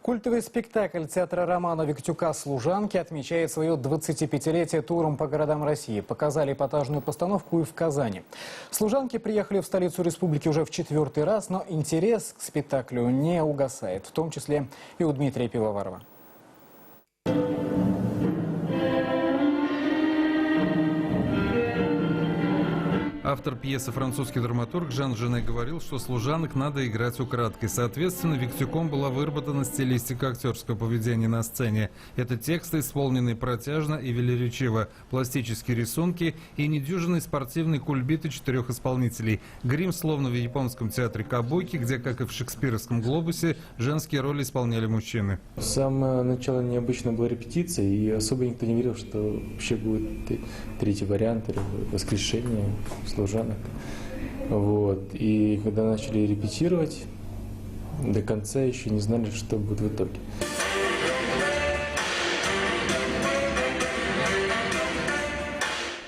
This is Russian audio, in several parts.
Культовый спектакль театра Романа Виктюка «Служанки» отмечает свое 25-летие туром по городам России. Показали эпатажную постановку и в Казани. «Служанки» приехали в столицу республики уже в 4-й раз, но интерес к спектаклю не угасает, в том числе и у Дмитрия Пивоварова. Автор пьесы, французский драматург Жан Жене, говорил, что «Служанок» надо играть украдкой. Соответственно, Виктюком была выработана стилистика актерского поведения на сцене. Это тексты, исполненные протяжно и велеречиво, пластические рисунки и недюжинный спортивный кульбит 4 исполнителей. Грим словно в японском театре кабуки, где, как и в шекспировском «Глобусе», женские роли исполняли мужчины. С самого начала необычно была репетиция, и особо никто не верил, что вообще будет третий вариант или воскрешение служанок. Вот. И когда начали репетировать, до конца еще не знали, что будет в итоге.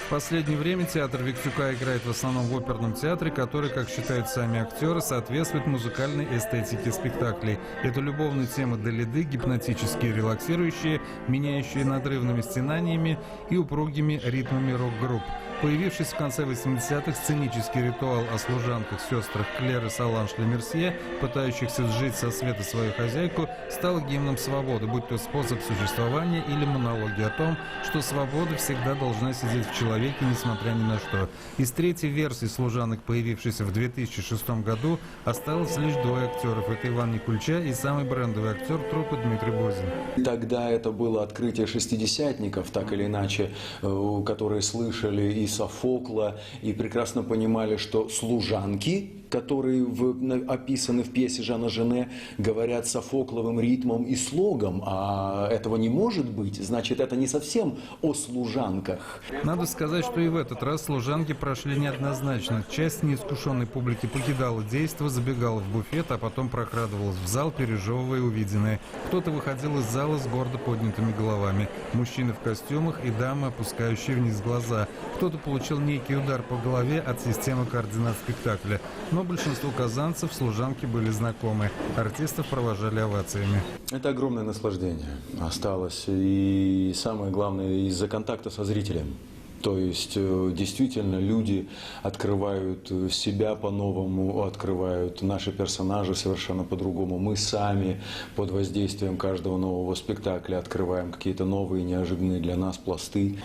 В последнее время театр Виктюка играет в основном в оперном театре, который, как считают сами актеры, соответствует музыкальной эстетике спектаклей. Это любовные темы до леды, гипнотические, релаксирующие, меняющие надрывными стенаниями и упругими ритмами рок-групп. Появившись в конце 80-х, сценический ритуал о служанках, сестрах Клер и Соланж Лемерсье, пытающихся сжить со света свою хозяйку, стал гимном свободы, будь то способ существования или монологи о том, что свобода всегда должна сидеть в человеке, несмотря ни на что. Из третьей версии «Служанок», появившейся в 2006 году, осталось лишь 2 актеров. Это Иван Никульча и самый брендовый актер труппы Дмитрий Бозин. Тогда это было открытие шестидесятников, так или иначе, которые слышали и Софокла, и прекрасно понимали, что служанки, которые описаны в пьесе Жана Жене, говорят софокловым ритмом и слогом, а этого не может быть, значит, это не совсем о служанках. Надо сказать, что и в этот раз служанки прошли неоднозначно. Часть неискушенной публики покидала действо, забегала в буфет, а потом прокрадывалась в зал, пережевывая увиденное. Кто-то выходил из зала с гордо поднятыми головами. Мужчины в костюмах и дамы, опускающие вниз глаза. Кто-то получил некий удар по голове от системы координат спектакля. Но большинству казанцев служанки были знакомы. Артистов провожали овациями. Это огромное наслаждение осталось. И самое главное, из-за контакта со зрителем. То есть, действительно, люди открывают себя по-новому, открывают наши персонажи совершенно по-другому. Мы сами под воздействием каждого нового спектакля открываем какие-то новые, неожиданные для нас пласты.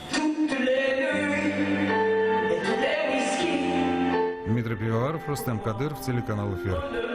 Дмитрий Пивоваров, Рустем Кадыров, телеканал «Эфир».